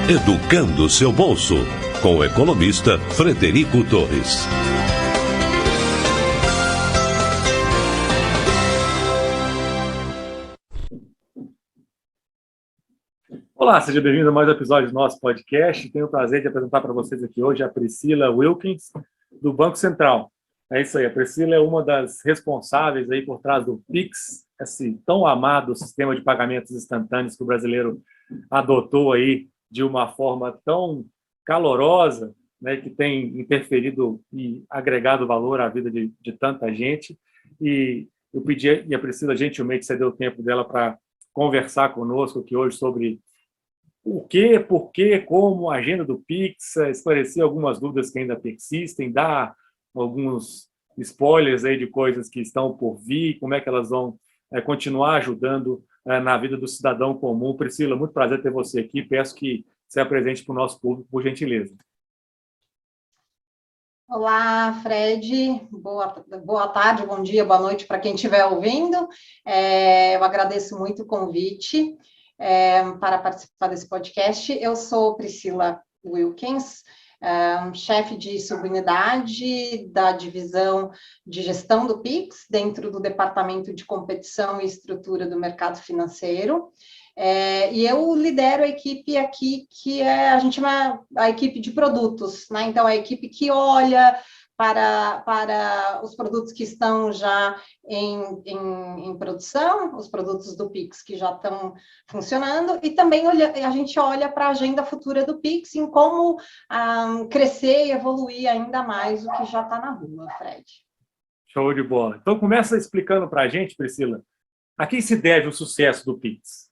Educando seu bolso, com o economista Frederico Torres. Olá, seja bem-vindo a mais um episódio do nosso podcast. Tenho o prazer de apresentar para vocês aqui hoje a Priscila Wilkins, do Banco Central. É isso aí, a Priscila é uma das responsáveis aí por trás do Pix, esse tão amado sistema de pagamentos instantâneos que o brasileiro adotou aí de uma forma tão calorosa, né, que tem interferido e agregado valor à vida de tanta gente. E eu pedi, e a Priscila gentilmente cedeu o tempo dela para conversar conosco aqui hoje sobre o que, por quê, como, a agenda do Pix, esclarecer algumas dúvidas que ainda persistem, dar alguns spoilers aí de coisas que estão por vir, como é que elas vão continuar ajudando na vida do cidadão comum. Priscila, muito prazer ter você aqui. Peço que você apresente para o nosso público, por gentileza. Olá, Fred. Boa tarde, bom dia, boa noite para quem estiver ouvindo. Eu agradeço muito o convite para participar desse podcast. Eu sou Priscila Wilkins, chefe de subunidade da divisão de gestão do Pix, dentro do Departamento de Competição e Estrutura do Mercado Financeiro. E eu lidero a equipe aqui, que a gente chama a equipe de produtos, né? Então, a equipe que olha para os produtos que estão já em produção, os produtos do Pix que já estão funcionando, e também a gente olha para a agenda futura do Pix, em como crescer e evoluir ainda mais o que já está na rua, Fred. Show de bola. Então, começa explicando para a gente, Priscila, a quem se deve o sucesso do Pix?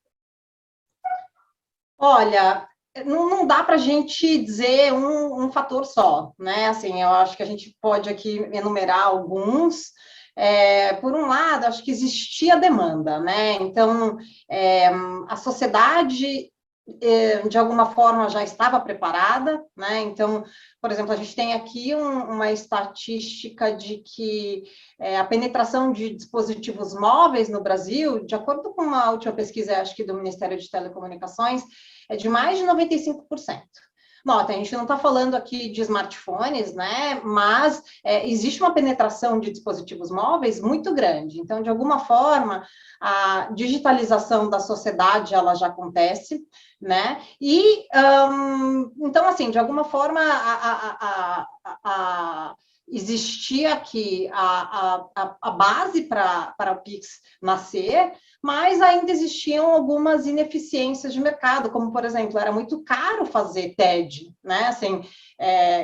Olha, não dá para a gente dizer um fator só, né? Assim, eu acho que a gente pode aqui enumerar alguns. Por um lado, acho que existia demanda, né? Então, a sociedade, de alguma forma, já estava preparada, né? Então, por exemplo, a gente tem aqui uma estatística de que a penetração de dispositivos móveis no Brasil, de acordo com uma última pesquisa, acho que do Ministério de Telecomunicações, é de mais de 95%. Nota, a gente não está falando aqui de smartphones, né? Mas existe uma penetração de dispositivos móveis muito grande. Então, de alguma forma, a digitalização da sociedade ela já acontece, né? E então, assim, de alguma forma, existia aqui a base para o Pix nascer, mas ainda existiam algumas ineficiências de mercado, como, por exemplo, era muito caro fazer TED, né? Assim,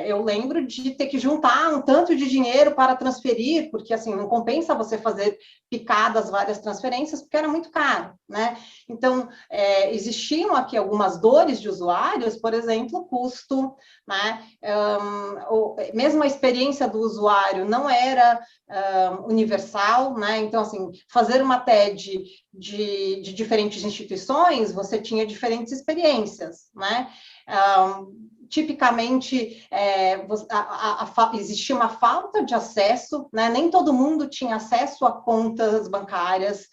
eu lembro de ter que juntar um tanto de dinheiro para transferir, porque, assim, não compensa você fazer picadas várias transferências, porque era muito caro, né? Então, existiam aqui algumas dores de usuários, por exemplo, o custo, né? Mesmo a experiência do usuário não era universal, né? Então, assim, fazer uma TED de diferentes instituições, você tinha diferentes experiências, né? Tipicamente, existia uma falta de acesso, né? Nem todo mundo tinha acesso a contas bancárias,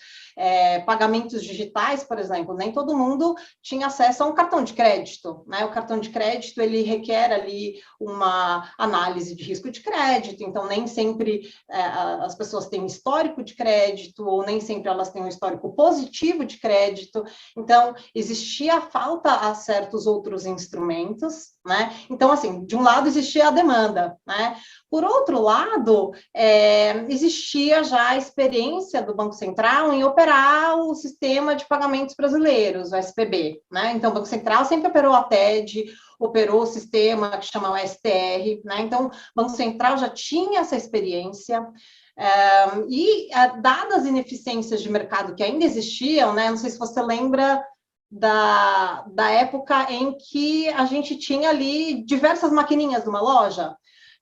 pagamentos digitais, por exemplo, nem todo mundo tinha acesso a um cartão de crédito, né? O cartão de crédito, ele requer ali uma análise de risco de crédito, então nem sempre as pessoas têm histórico de crédito, ou nem sempre elas têm um histórico positivo de crédito, então existia falta a certos outros instrumentos, né? Então, assim, de um lado existia a demanda, né? Por outro lado, existia já a experiência do Banco Central em operar o sistema de pagamentos brasileiros, o SPB, né? Então, o Banco Central sempre operou a TED, operou o sistema que chama o STR, né? Então, o Banco Central já tinha essa experiência. Dadas as ineficiências de mercado que ainda existiam, né? Não sei se você lembra da época em que a gente tinha ali diversas maquininhas numa loja.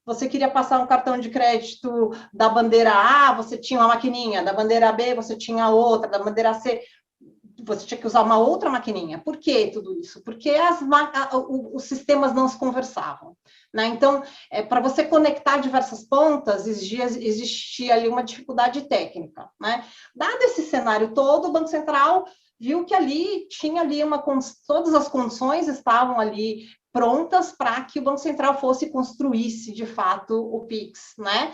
Você queria passar um cartão de crédito da bandeira A, você tinha uma maquininha, da bandeira B, você tinha outra, da bandeira C, você tinha que usar uma outra maquininha. Por que tudo isso? Porque os sistemas não se conversavam, né? Então, para você conectar diversas pontas, existia ali uma dificuldade técnica, né? Dado esse cenário todo, o Banco Central viu que ali tinha ali todas as condições estavam ali prontas para que o Banco Central construísse, de fato, o PIX, né?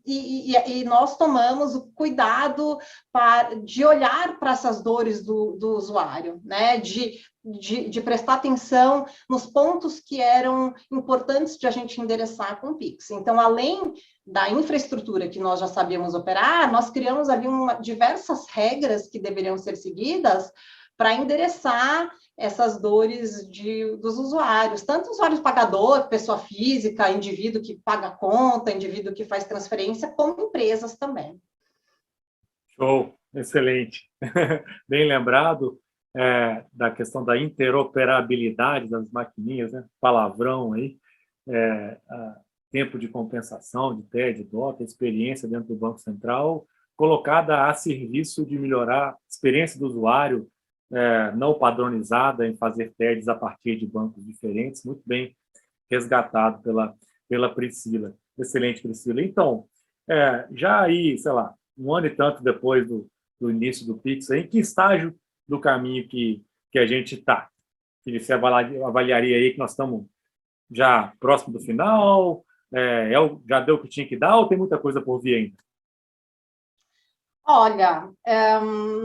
E nós tomamos o cuidado de olhar para essas dores do usuário, né? De prestar atenção nos pontos que eram importantes de a gente endereçar com o PIX. Então, além da infraestrutura que nós já sabíamos operar, nós criamos ali diversas regras que deveriam ser seguidas para endereçar essas dores dos usuários, tanto usuário pagador, pessoa física, indivíduo que paga conta, indivíduo que faz transferência, como empresas também. Show, excelente. Bem lembrado da questão da interoperabilidade das maquininhas, né? Palavrão aí, tempo de compensação, de TED, DOTA, experiência dentro do Banco Central, colocada a serviço de melhorar a experiência do usuário, não padronizada em fazer TEDs a partir de bancos diferentes, muito bem resgatado pela Priscila. Excelente, Priscila. Então, já aí, sei lá, um ano e tanto depois do início do PIX, em que estágio do caminho que a gente está? Que você avaliaria aí que nós estamos já próximo do final? Já deu o que tinha que dar ou tem muita coisa por vir ainda? Olha,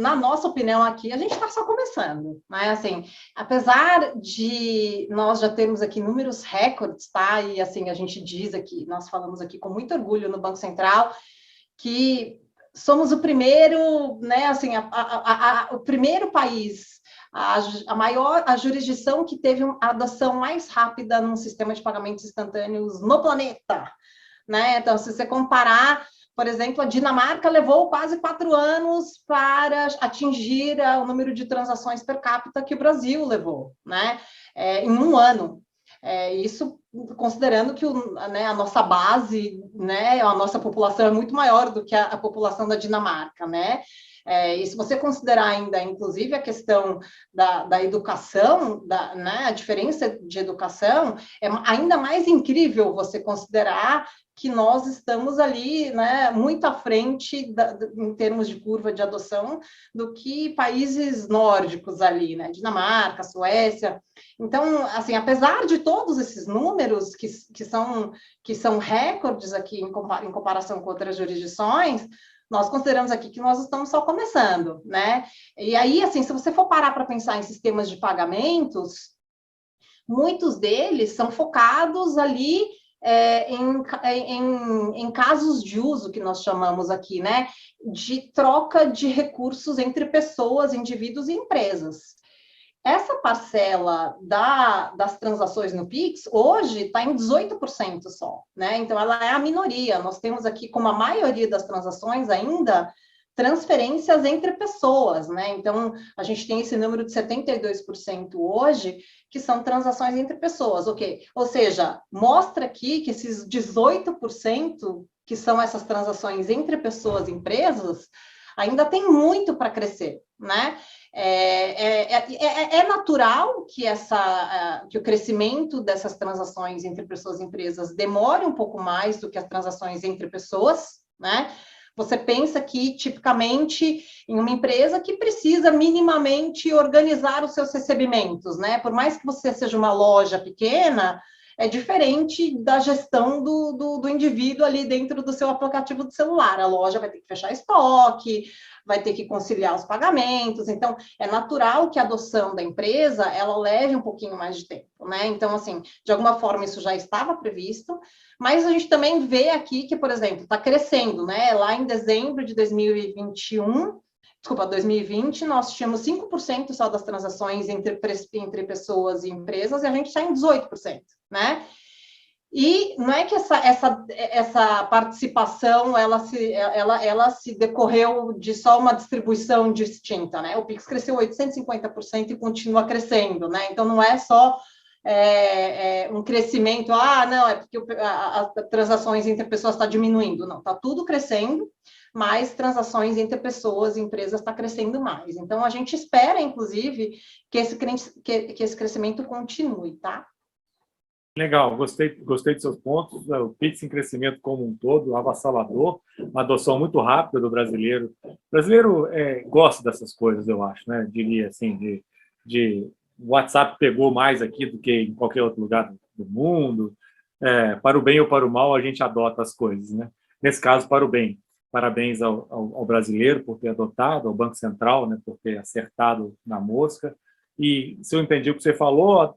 na nossa opinião aqui, a gente está só começando, né? Assim, apesar de nós já termos aqui números recordes, tá? E assim, a gente diz aqui, nós falamos aqui com muito orgulho no Banco Central, que somos o primeiro, né? Assim, o primeiro país, a jurisdição que teve a adoção mais rápida num sistema de pagamentos instantâneos no planeta, né? Então, se você comparar, por exemplo, a Dinamarca levou quase 4 anos para atingir o número de transações per capita que o Brasil levou, né? Em um ano. Isso considerando que a nossa base, né, a nossa população é muito maior do que a população da Dinamarca, né? E se você considerar ainda, inclusive, a questão da educação, né, a diferença de educação, é ainda mais incrível você considerar que nós estamos ali, né, muito à frente em termos de curva de adoção do que países nórdicos ali, né, Dinamarca, Suécia. Então, assim, apesar de todos esses números que são recordes aqui em comparação com outras jurisdições, nós consideramos aqui que nós estamos só começando, né? E aí, assim, se você for parar para pensar em sistemas de pagamentos, muitos deles são focados ali em casos de uso, que nós chamamos aqui, né? De troca de recursos entre pessoas, indivíduos e empresas. Essa parcela das transações no PIX, hoje, está em 18% só, né? Então, ela é a minoria. Nós temos aqui, como a maioria das transações ainda, transferências entre pessoas, né? Então, a gente tem esse número de 72% hoje, que são transações entre pessoas, ok? Ou seja, mostra aqui que esses 18%, que são essas transações entre pessoas e empresas, ainda tem muito para crescer, né? É natural que o crescimento dessas transações entre pessoas e empresas demore um pouco mais do que as transações entre pessoas, né? Você pensa que, tipicamente, em uma empresa que precisa minimamente organizar os seus recebimentos, né? Por mais que você seja uma loja pequena, é diferente da gestão do indivíduo ali dentro do seu aplicativo do celular. A loja vai ter que fechar estoque, vai ter que conciliar os pagamentos. Então, é natural que a adoção da empresa, ela leve um pouquinho mais de tempo, né? Então, assim, de alguma forma isso já estava previsto, mas a gente também vê aqui que, por exemplo, está crescendo, né? Lá em dezembro de 2020, nós tínhamos 5% só das transações entre pessoas e empresas, e a gente está em 18%, né? E não é que essa participação ela se decorreu de só uma distribuição distinta, né? O PIX cresceu 850% e continua crescendo, né? Então não é só um crescimento, não, é porque as transações entre pessoas está diminuindo, não, está tudo crescendo, mas transações entre pessoas e empresas está crescendo mais. Então a gente espera, inclusive, que esse crescimento continue, tá? Legal, gostei dos seus pontos. O Pix em crescimento como um todo, avassalador, uma adoção muito rápida do brasileiro. O brasileiro gosta dessas coisas, eu acho, né? Diria assim, o WhatsApp pegou mais aqui do que em qualquer outro lugar do mundo. Para o bem ou para o mal, a gente adota as coisas, né? Nesse caso, para o bem. Parabéns ao brasileiro por ter adotado, ao Banco Central, né, por ter acertado na mosca. E, se eu entendi o que você falou,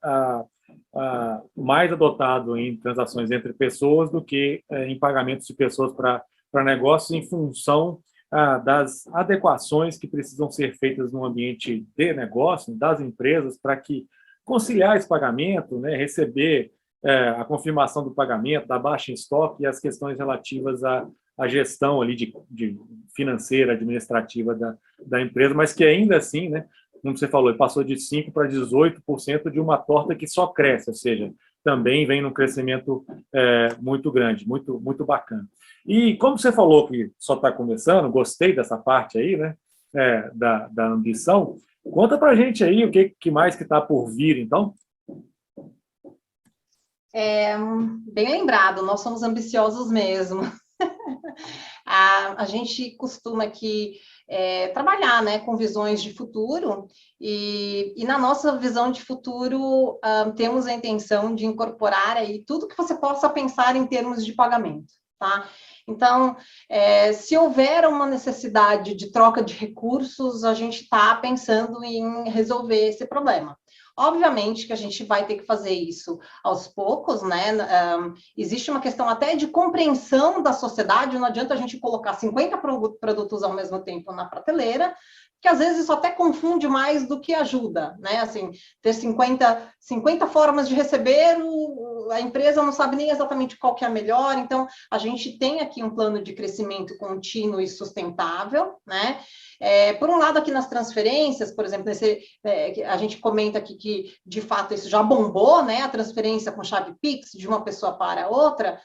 mais adotado em transações entre pessoas do que em pagamentos de pessoas para negócios, em função das adequações que precisam ser feitas no ambiente de negócio, das empresas, para que conciliar esse pagamento, né, receber a confirmação do pagamento, da baixa em estoque e as questões relativas à gestão ali de financeira, administrativa da empresa, mas que ainda assim, né, como você falou, passou de 5% para 18% de uma torta que só cresce, ou seja, também vem num crescimento muito grande, muito, muito bacana. E como você falou que só está começando, gostei dessa parte aí, né, da ambição, conta para a gente aí o que mais que está por vir, então. Bem lembrado, nós somos ambiciosos mesmo. A gente costuma aqui trabalhar, né, com visões de futuro, e na nossa visão de futuro temos a intenção de incorporar aí tudo que você possa pensar em termos de pagamento, tá? Então, se houver uma necessidade de troca de recursos, a gente está pensando em resolver esse problema. Obviamente que a gente vai ter que fazer isso aos poucos, né? Existe uma questão até de compreensão da sociedade, não adianta a gente colocar 50 produtos ao mesmo tempo na prateleira, que às vezes isso até confunde mais do que ajuda, né? Assim, ter 50 formas de receber, a empresa não sabe nem exatamente qual que é a melhor, então a gente tem aqui um plano de crescimento contínuo e sustentável, né? Por um lado, aqui nas transferências, por exemplo, a gente comenta aqui que, de fato, isso já bombou, né? A transferência com chave Pix de uma pessoa para outra,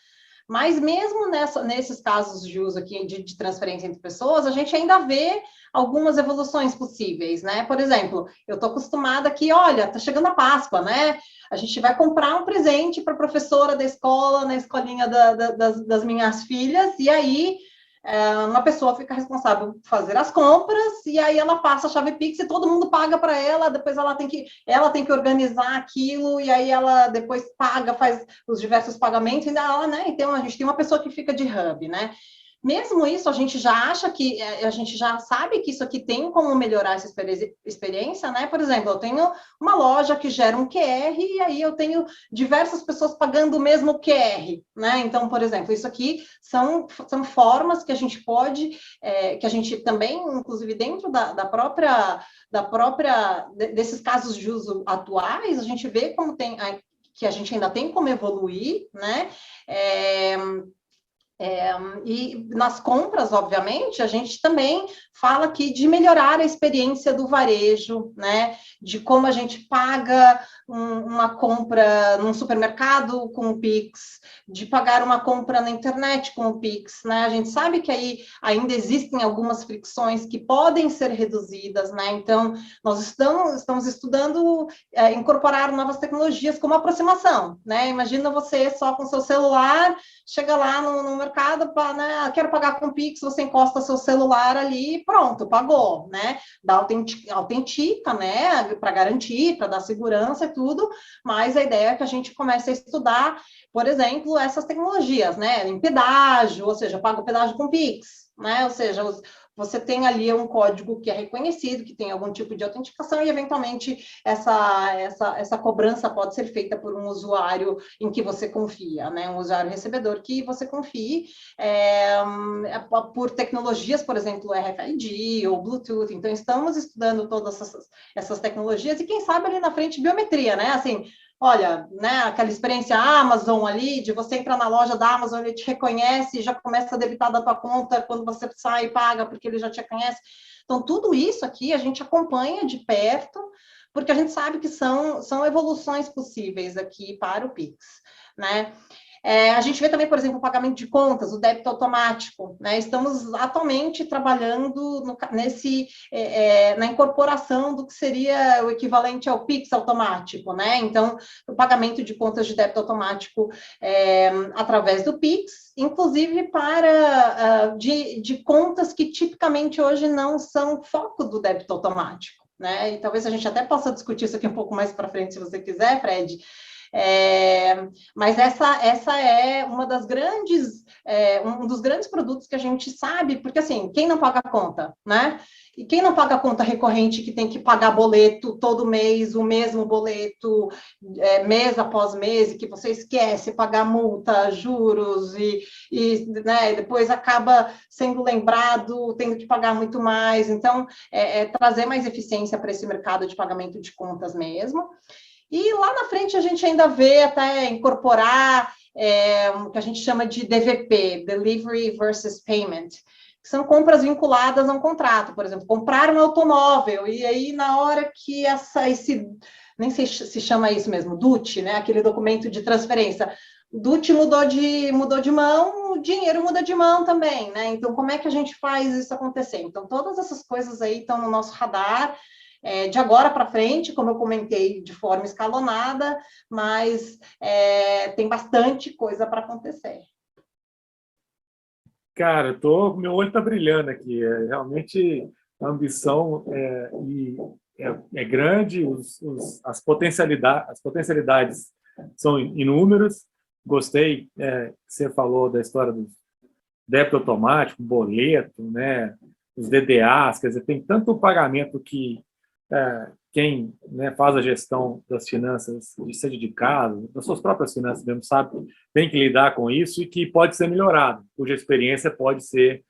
mas mesmo nesses casos de uso aqui de transferência entre pessoas, a gente ainda vê algumas evoluções possíveis, né? Por exemplo, eu estou acostumada aqui, olha, está chegando a Páscoa, né? A gente vai comprar um presente para a professora da escola, na escolinha das minhas filhas, e aí uma pessoa fica responsável por fazer as compras, e aí ela passa a chave Pix e todo mundo paga para ela, depois ela tem que organizar aquilo, e aí ela depois paga, faz os diversos pagamentos, e né? Então a gente tem uma pessoa que fica de hub, né? Mesmo isso, a gente já sabe que isso aqui tem como melhorar essa experiência, né? Por exemplo, eu tenho uma loja que gera um QR e aí eu tenho diversas pessoas pagando o mesmo QR, né? Então, por exemplo, isso aqui são formas que a gente pode, que a gente também, inclusive dentro desses casos de uso atuais, a gente vê como que a gente ainda tem como evoluir, né? E nas compras, obviamente, a gente também fala aqui de melhorar a experiência do varejo, né? De como a gente paga uma compra num supermercado com o Pix, de pagar uma compra na internet com o Pix, né? A gente sabe que aí ainda existem algumas fricções que podem ser reduzidas, né? Então, nós estamos estudando incorporar novas tecnologias como aproximação, né? Imagina você só com seu celular, chega lá no mercado, né, quero pagar com Pix, você encosta seu celular ali, pronto, pagou, né? Autentica, né, para garantir, para dar segurança e tudo, mas a ideia é que a gente comece a estudar, por exemplo, essas tecnologias, né, em pedágio, ou seja, paga o pedágio com Pix, né? Ou seja, você tem ali um código que é reconhecido, que tem algum tipo de autenticação e, eventualmente, essa cobrança pode ser feita por um usuário em que você confia, né? Um usuário recebedor que você confie por tecnologias, por exemplo, RFID ou Bluetooth. Então, estamos estudando todas essas tecnologias e, quem sabe, ali na frente, biometria, né? Assim, olha, né, aquela experiência Amazon ali, de você entrar na loja da Amazon, ele te reconhece e já começa a debitar da tua conta quando você sai e paga, porque ele já te conhece. Então, tudo isso aqui a gente acompanha de perto, porque a gente sabe que são evoluções possíveis aqui para o Pix, né? A gente vê também, por exemplo, o pagamento de contas, o débito automático, né? Estamos atualmente trabalhando na incorporação do que seria o equivalente ao Pix automático, né? Então, o pagamento de contas de débito automático através do Pix, inclusive de contas que tipicamente hoje não são foco do débito automático, né? E talvez a gente até possa discutir isso aqui um pouco mais para frente, se você quiser, Fred. Mas essa é uma das grandes, um dos grandes produtos que a gente sabe, porque assim, quem não paga a conta, né? E quem não paga a conta recorrente, que tem que pagar boleto todo mês, o mesmo boleto, mês após mês, e que você esquece, pagar multa, juros, né, depois acaba sendo lembrado, tendo que pagar muito mais. Então, trazer mais eficiência para esse mercado de pagamento de contas mesmo. E lá na frente a gente ainda vê até incorporar o que a gente chama de DVP, Delivery versus Payment, que são compras vinculadas a um contrato. Por exemplo, comprar um automóvel, e aí na hora que nem sei se chama isso mesmo, DUT, né? Aquele documento de transferência, o DUT mudou de mão, o dinheiro muda de mão também, né? Então, como é que a gente faz isso acontecer? Então, todas essas coisas aí estão no nosso radar, de agora para frente, como eu comentei, de forma escalonada, mas tem bastante coisa para acontecer. Cara, meu olho está brilhando aqui. Realmente a ambição é grande, as potencialidades são inúmeras. Gostei que você falou da história do débito automático, boleto, né, os DDAs, quer dizer, tem tanto pagamento que quem, né, faz a gestão das finanças, seja de casa, das suas próprias finanças mesmo, sabe, tem que lidar com isso e que pode ser melhorado, cuja experiência pode ser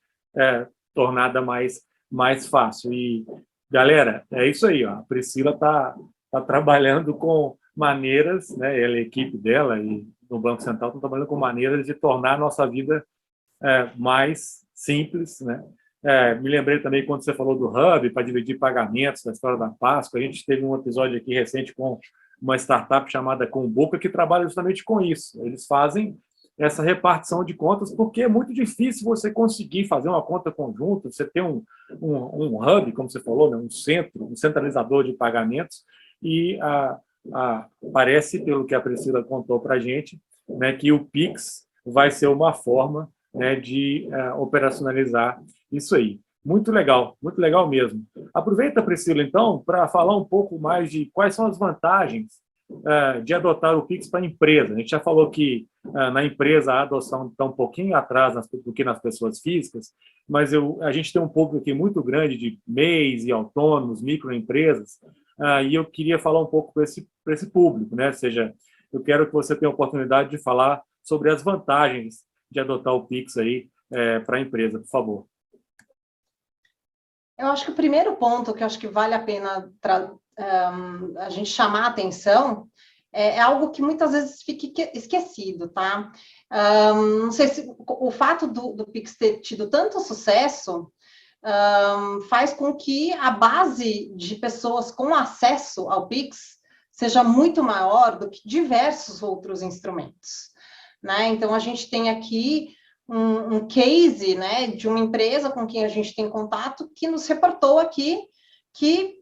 tornada mais fácil. E, galera, é isso aí, ó, a Priscila está trabalhando com maneiras, né, ela, a equipe dela e no Banco Central estão trabalhando com maneiras de tornar a nossa vida mais simples, né? Me lembrei também quando você falou do Hub para dividir pagamentos, da história da Páscoa. A gente teve um episódio aqui recente com uma startup chamada Comboca que trabalha justamente com isso. Eles fazem essa repartição de contas porque é muito difícil você conseguir fazer uma conta conjunta, você ter um hub, como você falou, né, um centralizador de pagamentos, e parece, pelo que a Priscila contou para a gente, né, que o Pix vai ser uma forma, né, de operacionalizar isso aí. Muito legal mesmo. Aproveita, Priscila, então, para falar um pouco mais de quais são as vantagens de adotar o Pix para a empresa. A gente já falou que na empresa a adoção está um pouquinho atrás do que nas pessoas físicas, mas a gente tem um público aqui muito grande de MEIs e autônomos, microempresas, e eu queria falar um pouco para esse público, né? Ou seja, eu quero que você tenha a oportunidade de falar sobre as vantagens de adotar o Pix aí para a empresa, por favor. Eu acho que o primeiro ponto que eu acho que vale a pena a gente chamar a atenção é algo que muitas vezes fica esquecido, tá? Não sei se o fato do Pix ter tido tanto sucesso faz com que a base de pessoas com acesso ao Pix seja muito maior do que diversos outros instrumentos, né? Então, a gente tem aqui um case, né, de uma empresa com quem a gente tem contato que nos reportou aqui que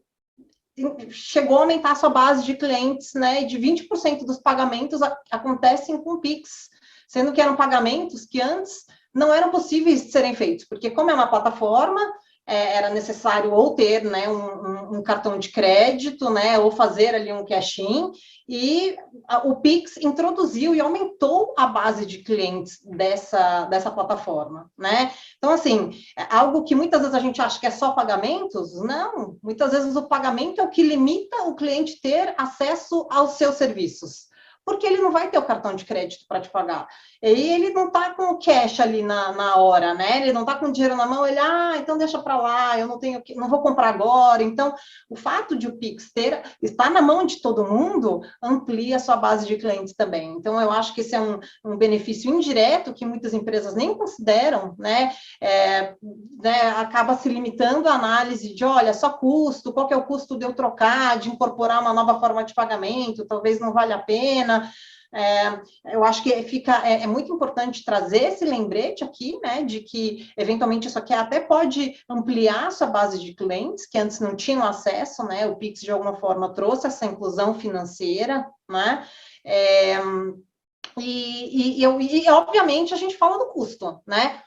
chegou a aumentar a sua base de clientes, né, de 20% dos pagamentos acontecem com Pix, sendo que eram pagamentos que antes não eram possíveis de serem feitos, porque como é uma plataforma, era necessário ou ter, né, um cartão de crédito, né, ou fazer ali um cash-in, e o Pix introduziu e aumentou a base de clientes dessa plataforma, né? Então, assim, algo que muitas vezes a gente acha que é só pagamentos, não, muitas vezes o pagamento é o que limita o cliente ter acesso aos seus serviços, porque ele não vai ter o cartão de crédito para te pagar. E ele não está com o cash ali na hora, né? Ele não está com o dinheiro na mão, ele, então deixa para lá, eu não vou comprar agora. Então, o fato de o Pix estar na mão de todo mundo, amplia a sua base de clientes também. Então, eu acho que esse é um benefício indireto que muitas empresas nem consideram, né? Acaba se limitando a análise de, olha, só custo, qual que é o custo de eu trocar, de incorporar uma nova forma de pagamento, talvez não valha a pena. Eu acho que é muito importante trazer esse lembrete aqui, né, de que, eventualmente, isso aqui até pode ampliar a sua base de clientes, que antes não tinham acesso, né, o Pix, de alguma forma, trouxe essa inclusão financeira, né, obviamente, a gente fala do custo, né,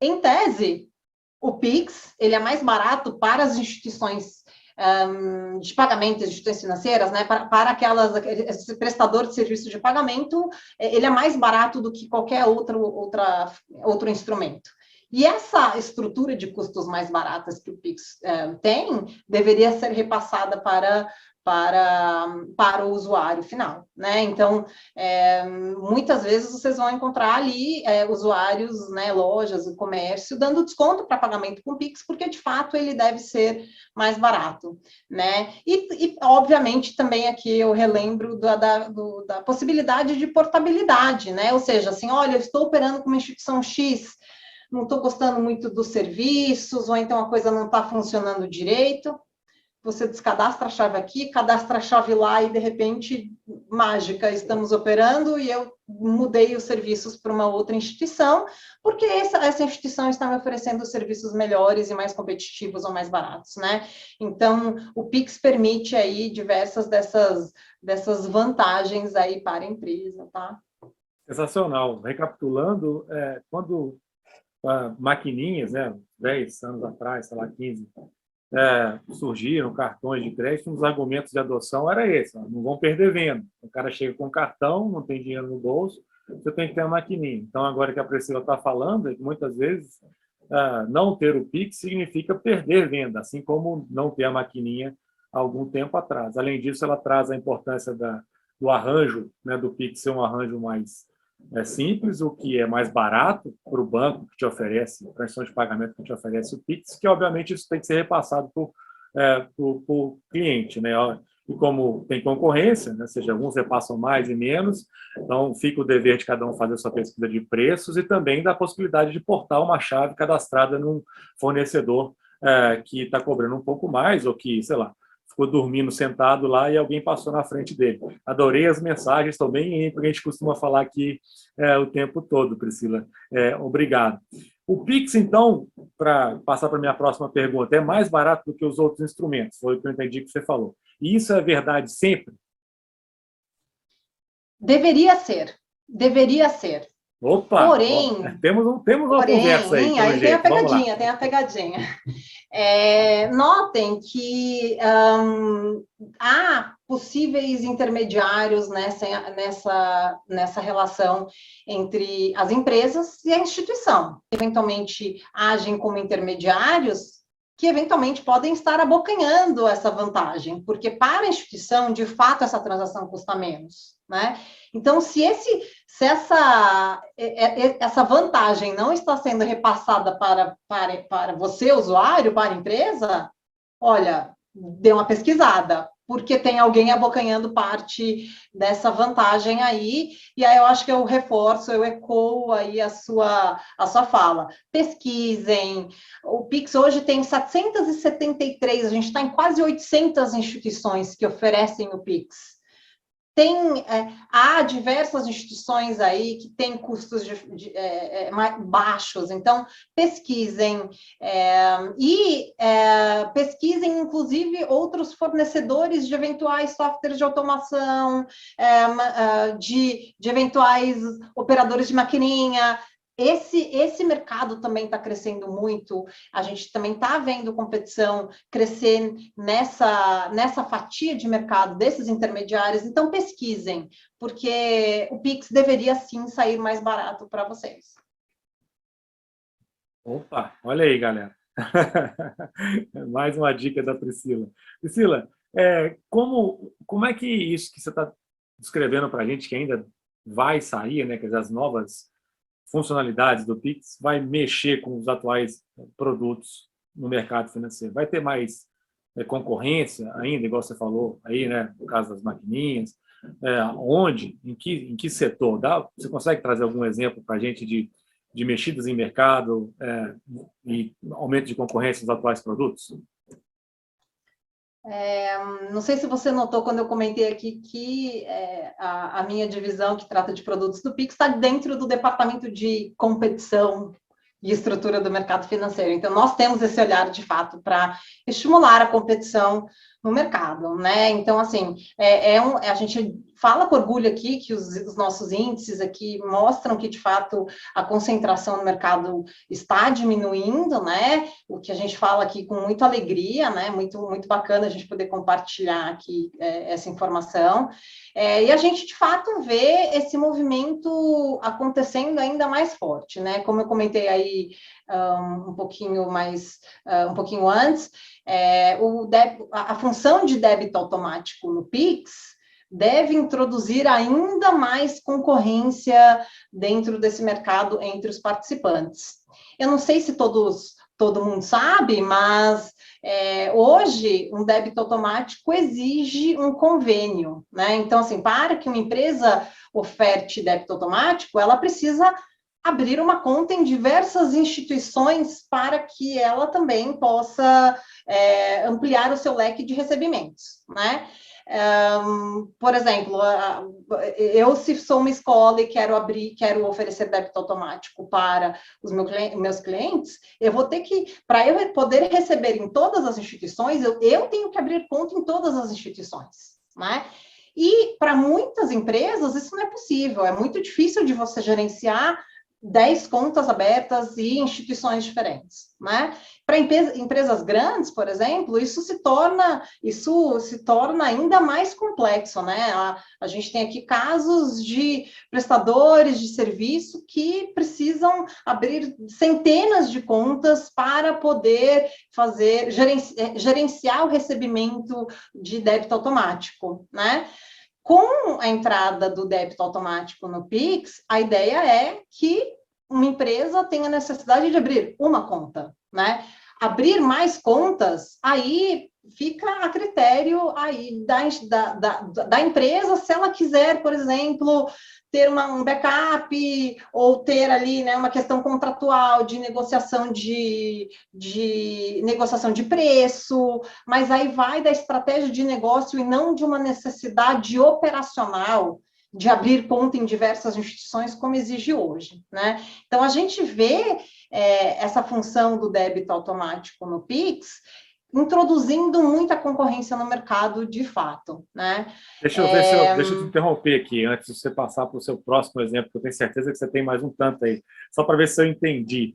em tese, o Pix, ele é mais barato para as instituições de pagamento, instituições financeiras, né, para esse prestador de serviço de pagamento, ele é mais barato do que qualquer outro instrumento. E essa estrutura de custos mais baratas que o Pix tem, deveria ser repassada para o usuário final, né? Então, muitas vezes vocês vão encontrar ali usuários, né, lojas, o comércio, dando desconto para pagamento com Pix, porque, de fato, ele deve ser mais barato, né? Obviamente, também aqui eu relembro da possibilidade de portabilidade, né? Ou seja, assim, olha, eu estou operando com uma instituição X, não estou gostando muito dos serviços, ou então a coisa não está funcionando direito, você descadastra a chave aqui, cadastra a chave lá e, de repente, mágica, estamos operando e eu mudei os serviços para uma outra instituição, porque essa instituição está me oferecendo serviços melhores e mais competitivos ou mais baratos, né? Então, o Pix permite aí diversas dessas vantagens aí para a empresa, tá? Sensacional. Recapitulando, quando maquininhas, né, 10 anos atrás, sei lá, 15, surgiram cartões de crédito, um dos argumentos de adoção era esse: não vão perder venda. O cara chega com cartão, não tem dinheiro no bolso, você tem que ter uma maquininha. Então, agora que a Priscila está falando, é que muitas vezes não ter o Pix significa perder venda, assim como não ter a maquininha há algum tempo atrás. Além disso, ela traz a importância do arranjo, né, do Pix ser um arranjo mais simples, o que é mais barato para o banco que te oferece, para a instituição de pagamento que te oferece o Pix, que obviamente isso tem que ser repassado por cliente, né? E como tem concorrência, né, ou seja, alguns repassam mais e menos, então fica o dever de cada um fazer a sua pesquisa de preços e também da possibilidade de portar uma chave cadastrada num fornecedor que está cobrando um pouco mais, ou que, sei lá, ficou dormindo sentado lá e alguém passou na frente dele. Adorei as mensagens, estou bem, porque a gente costuma falar aqui o tempo todo, Priscila. Obrigado. O Pix, então, para passar para a minha próxima pergunta, é mais barato do que os outros instrumentos, foi o que eu entendi que você falou. E isso é verdade sempre? Deveria ser. Deveria ser. Opa! Porém, temos uma conversa aí, pelo aí jeito. tem a pegadinha. Notem que há possíveis intermediários nessa relação entre as empresas e a instituição. Eventualmente, agem como intermediários que, eventualmente, podem estar abocanhando essa vantagem, porque, para a instituição, de fato, essa transação custa menos, né? Então, se essa vantagem não está sendo repassada para você, usuário, para a empresa, olha, dê uma pesquisada, porque tem alguém abocanhando parte dessa vantagem aí, e aí eu acho que eu reforço, eu ecoo aí a sua fala. Pesquisem. O Pix hoje tem 773, a gente está em quase 800 instituições que oferecem o Pix. Há diversas instituições aí que têm custos mais baixos, então pesquisem pesquisem, inclusive, outros fornecedores de eventuais softwares de automação, de eventuais operadores de maquininha. Esse mercado também está crescendo muito, a gente também está vendo competição crescer nessa fatia de mercado desses intermediários, então pesquisem, porque o Pix deveria sim sair mais barato para vocês. Opa, olha aí, galera. Mais uma dica da Priscila. Priscila, como é que isso que você está descrevendo para a gente, que ainda vai sair, né, quer dizer, as novas funcionalidades do Pix, vai mexer com os atuais produtos no mercado financeiro? Vai ter mais concorrência ainda, igual você falou aí, né, no caso das maquininhas? Onde? Em que setor? Você consegue trazer algum exemplo para a gente de mexidas em mercado e aumento de concorrência dos atuais produtos? Não sei se você notou quando eu comentei aqui que a minha divisão que trata de produtos do Pix está dentro do departamento de competição e estrutura do mercado financeiro. Então, nós temos esse olhar, de fato, para estimular a competição no mercado, né? Então, assim, a gente fala com orgulho aqui que os nossos índices aqui mostram que, de fato, a concentração no mercado está diminuindo, né? O que a gente fala aqui com muita alegria, né? Muito, muito bacana a gente poder compartilhar aqui essa informação. E a gente, de fato, vê esse movimento acontecendo ainda mais forte, né? Como eu comentei aí um pouquinho antes, a função de débito automático no Pix deve introduzir ainda mais concorrência dentro desse mercado entre os participantes. Eu não sei se todo mundo sabe, mas hoje um débito automático exige um convênio, né? Então, assim, para que uma empresa oferte débito automático, ela precisa abrir uma conta em diversas instituições para que ela também possa ampliar o seu leque de recebimentos, né? Por exemplo, eu se sou uma escola e quero oferecer débito automático para os meus clientes, eu vou ter que, para eu poder receber em todas as instituições, eu tenho que abrir conta em todas as instituições, né? E para muitas empresas isso não é possível, é muito difícil de você gerenciar 10 contas abertas e instituições diferentes, né? Para empresas grandes, por exemplo, isso se torna ainda mais complexo, né? A gente tem aqui casos de prestadores de serviço que precisam abrir centenas de contas para poder gerenciar o recebimento de débito automático, né? Com a entrada do débito automático no Pix, a ideia é que uma empresa tenha necessidade de abrir uma conta, né? Abrir mais contas, aí fica a critério aí da empresa, se ela quiser, por exemplo, ter um backup ou ter ali, né, uma questão contratual de negociação de negociação de preço, mas aí vai da estratégia de negócio e não de uma necessidade operacional de abrir conta em diversas instituições, como exige hoje, né? Então, a gente vê essa função do débito automático no Pix introduzindo muita concorrência no mercado de fato, né? Deixa eu te interromper aqui, antes de você passar para o seu próximo exemplo, que eu tenho certeza que você tem mais um tanto aí, só para ver se eu entendi.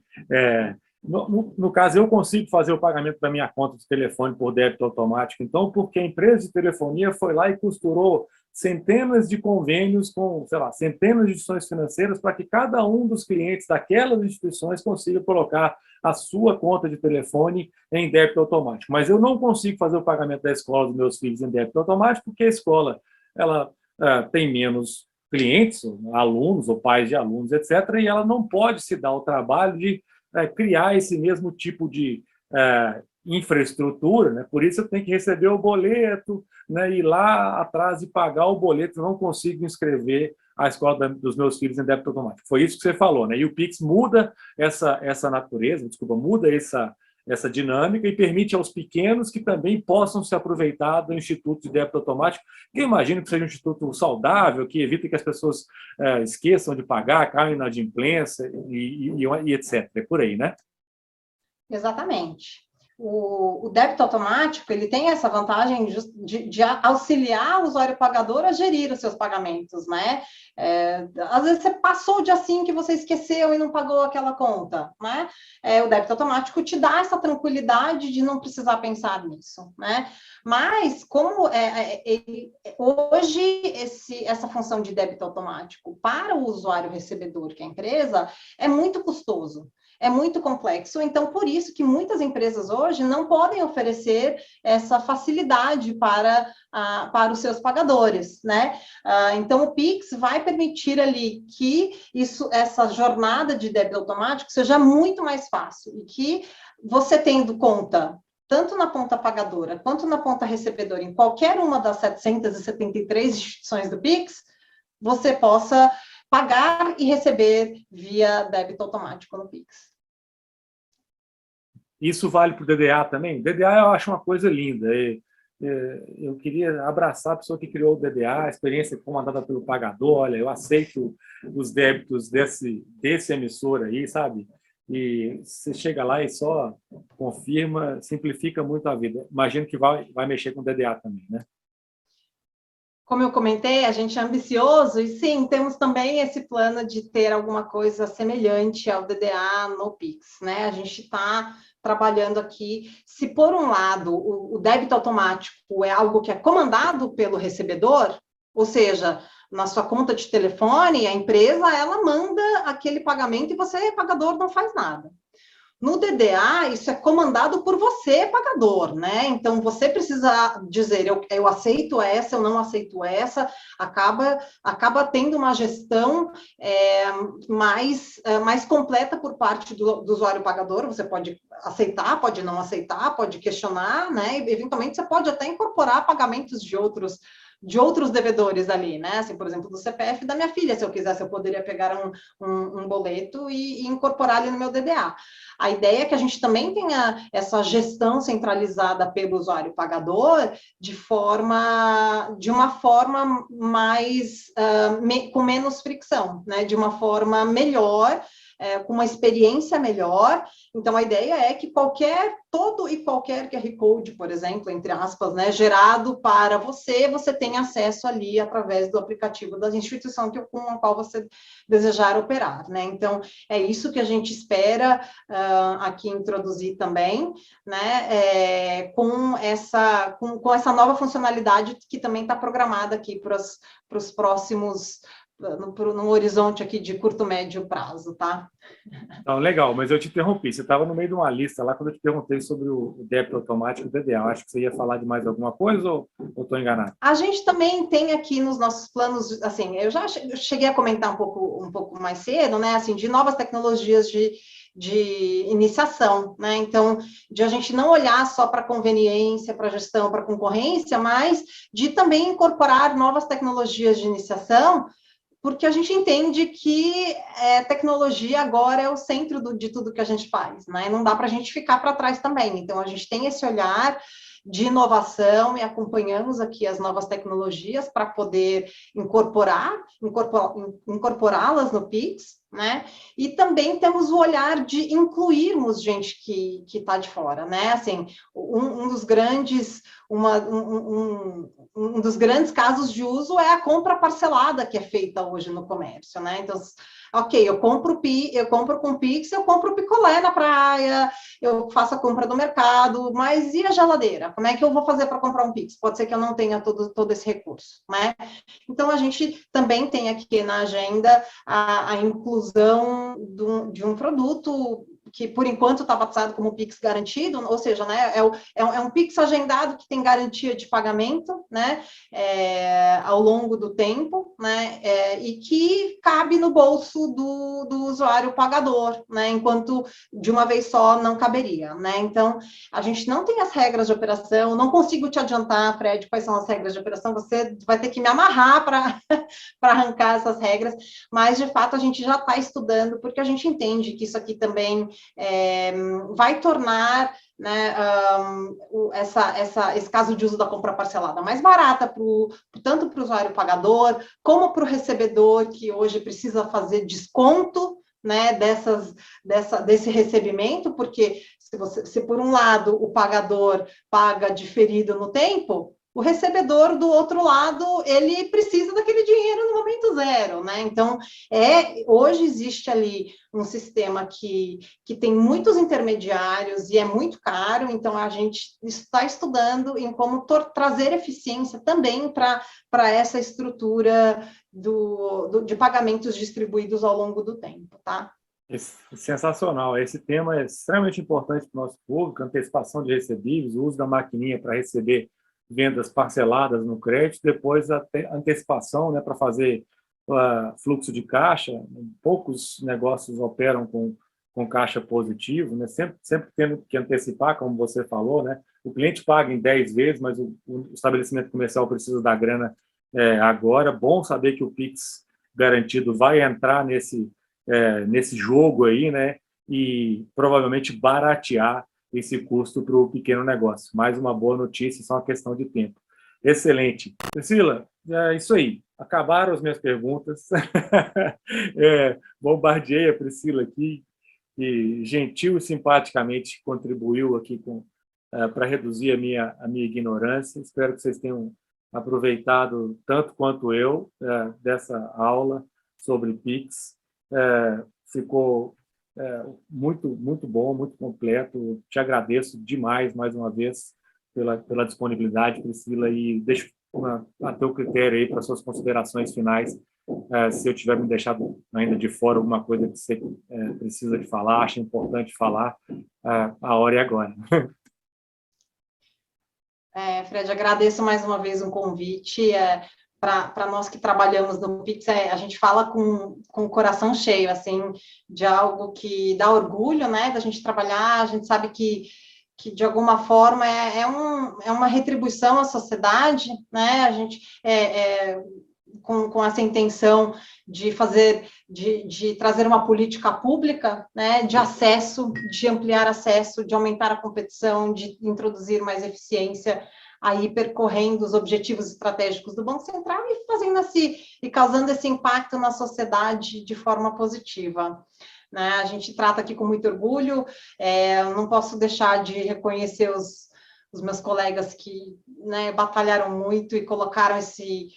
No caso, eu consigo fazer o pagamento da minha conta de telefone por débito automático, então, porque a empresa de telefonia foi lá e costurou centenas de convênios com, sei lá, centenas de instituições financeiras para que cada um dos clientes daquelas instituições consiga colocar a sua conta de telefone em débito automático. Mas eu não consigo fazer o pagamento da escola dos meus filhos em débito automático porque a escola ela tem menos clientes, alunos ou pais de alunos, etc., e ela não pode se dar o trabalho de criar esse mesmo tipo de infraestrutura, né? Por isso eu tenho que receber o boleto, né? Ir lá atrás e pagar o boleto, eu não consigo inscrever a escola dos meus filhos em débito automático. Foi isso que você falou, né? E o Pix muda essa natureza, muda essa dinâmica e permite aos pequenos que também possam se aproveitar do Instituto de Débito Automático, que eu imagino que seja um instituto saudável, que evita que as pessoas esqueçam de pagar, caem na inadimplência e etc. É por aí, né? Exatamente. O débito automático ele tem essa vantagem de auxiliar o usuário pagador a gerir os seus pagamentos, né? Às vezes você passou o dia assim que você esqueceu e não pagou aquela conta, né? O débito automático te dá essa tranquilidade de não precisar pensar nisso, né? Mas como hoje essa função de débito automático para o usuário recebedor, que é a empresa, é muito custoso. É muito complexo, então por isso que muitas empresas hoje não podem oferecer essa facilidade para os seus pagadores, né? Então o Pix vai permitir ali que essa jornada de débito automático seja muito mais fácil e que você tendo conta tanto na ponta pagadora quanto na ponta recebedora em qualquer uma das 773 instituições do Pix, você possa pagar e receber via débito automático no Pix. Isso vale para o DDA também? DDA eu acho uma coisa linda. eu queria abraçar a pessoa que criou o DDA, a experiência comandada pelo pagador. Olha, eu aceito os débitos desse emissor aí, sabe? E você chega lá e só confirma, simplifica muito a vida. Imagino que vai mexer com o DDA também, né? Como eu comentei, a gente é ambicioso e sim, temos também esse plano de ter alguma coisa semelhante ao DDA no Pix, né? A gente está trabalhando aqui. Se por um lado o débito automático é algo que é comandado pelo recebedor, ou seja, na sua conta de telefone, a empresa ela manda aquele pagamento e você, pagador, não faz nada. No DDA, isso é comandado por você, pagador, né? Então, você precisa dizer, eu aceito essa, eu não aceito essa, acaba tendo uma gestão mais completa por parte do usuário pagador. Você pode aceitar, pode não aceitar, pode questionar, né? E, eventualmente, você pode até incorporar pagamentos de outros devedores ali, né? Assim, por exemplo, do CPF da minha filha, se eu quisesse, eu poderia pegar um boleto e incorporar ali no meu DDA. A ideia é que a gente também tenha essa gestão centralizada pelo usuário pagador de uma forma mais com menos fricção, né? De uma forma melhor, com uma experiência melhor. Então, a ideia é que todo e qualquer QR Code, por exemplo, entre aspas, né, gerado para você tenha acesso ali através do aplicativo da instituição com a qual você desejar operar, né? Então, é isso que a gente espera aqui introduzir também, né, com essa nova funcionalidade que também está programada aqui para os próximos, num horizonte aqui de curto, médio prazo, tá? Então, legal, mas eu te interrompi. Você estava no meio de uma lista lá quando eu te perguntei sobre o débito automático do DDA. Eu acho que você ia falar de mais alguma coisa ou estou enganado? A gente também tem aqui nos nossos planos, assim, eu já cheguei a comentar um pouco mais cedo, né, assim, de novas tecnologias de iniciação, né? Então, de a gente não olhar só para conveniência, para gestão, para concorrência, mas de também incorporar novas tecnologias de iniciação, porque a gente entende que tecnologia agora é o centro de tudo que a gente faz, né? Não dá para a gente ficar para trás também. Então, a gente tem esse olhar de inovação e acompanhamos aqui as novas tecnologias para poder incorporá-las no Pix, né? E também temos o olhar de incluirmos gente que está de fora, né? Assim, um dos grandes casos de uso é a compra parcelada que é feita hoje no comércio, né? Então, ok, eu compro com Pix, eu compro picolé na praia, eu faço a compra do mercado, mas e a geladeira? Como é que eu vou fazer para comprar um Pix? Pode ser que eu não tenha todo esse recurso, né? Então, a gente também tem aqui na agenda a inclusão de um produto que, por enquanto, está batizado como Pix garantido, ou seja, né, é um Pix agendado que tem garantia de pagamento, né, ao longo do tempo, né, e que cabe no bolso do usuário pagador, né, enquanto de uma vez só não caberia, né. Então, a gente não tem as regras de operação, não consigo te adiantar, Fred, quais são as regras de operação, você vai ter que me amarrar para arrancar essas regras, mas, de fato, a gente já está estudando, porque a gente entende que isso aqui também vai tornar, né, esse caso de uso da compra parcelada mais barata, tanto para o usuário pagador, como para o recebedor, que hoje precisa fazer desconto, né, desse recebimento, porque se por um lado o pagador paga diferido no tempo, o recebedor do outro lado, ele precisa daquele dinheiro no momento zero, né? Então, hoje existe ali um sistema que tem muitos intermediários e é muito caro, então a gente está estudando em como trazer eficiência também para essa estrutura de pagamentos distribuídos ao longo do tempo, tá? Sensacional. Esse tema é extremamente importante para o nosso público, antecipação de recebíveis, o uso da maquininha para receber vendas parceladas no crédito, depois a antecipação, né, para fazer fluxo de caixa. Poucos negócios operam com caixa positivo, né, sempre tendo que antecipar, como você falou, né, o cliente paga em 10 vezes, mas o estabelecimento comercial precisa da grana agora. Bom saber que o Pix garantido vai entrar nesse jogo aí, né, e provavelmente baratear esse custo para o pequeno negócio. Mais uma boa notícia, só uma questão de tempo. Excelente. Priscila, é isso aí. Acabaram as minhas perguntas. Bombardeei a Priscila aqui, que gentil e simpaticamente contribuiu aqui para reduzir a minha ignorância. Espero que vocês tenham aproveitado tanto quanto eu dessa aula sobre Pix. Ficou muito, muito bom, muito completo. Te agradeço demais, mais uma vez, pela disponibilidade, Priscila, e deixo a teu critério aí para suas considerações finais. Se eu tiver me deixado ainda de fora alguma coisa que você precisa de falar, acha importante falar, a hora é agora. Fred, agradeço mais uma vez o convite. Para nós que trabalhamos no Pix, a gente fala com o coração cheio, assim, de algo que dá orgulho, né, da gente trabalhar. A gente sabe que de alguma forma é uma retribuição à sociedade, né? A gente com essa intenção de trazer uma política pública, né, de acesso, de ampliar acesso, de aumentar a competição, de introduzir mais eficiência, aí percorrendo os objetivos estratégicos do Banco Central e fazendo e causando esse impacto na sociedade de forma positiva. Né? A gente trata aqui com muito orgulho. Não posso deixar de reconhecer os meus colegas que, né, batalharam muito e colocaram esse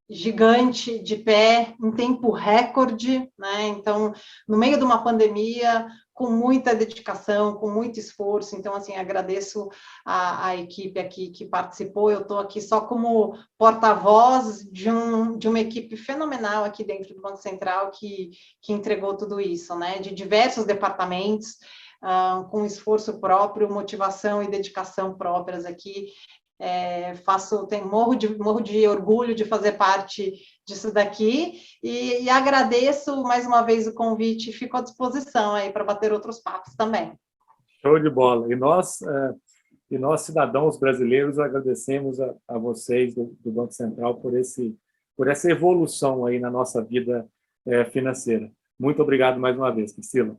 gigante de pé em tempo recorde, né? Então, no meio de uma pandemia, com muita dedicação, com muito esforço. Então, assim, agradeço a equipe aqui que participou. Eu estou aqui só como porta-voz de uma equipe fenomenal aqui dentro do Banco Central que entregou tudo isso, né? De diversos departamentos, com esforço próprio, motivação e dedicação próprias aqui. Morro de orgulho de fazer parte disso daqui e agradeço mais uma vez o convite e fico à disposição aí para bater outros papos também. Show de bola. E nós cidadãos brasileiros, agradecemos a vocês do Banco Central por essa evolução aí na nossa vida financeira. Muito obrigado mais uma vez, Priscila.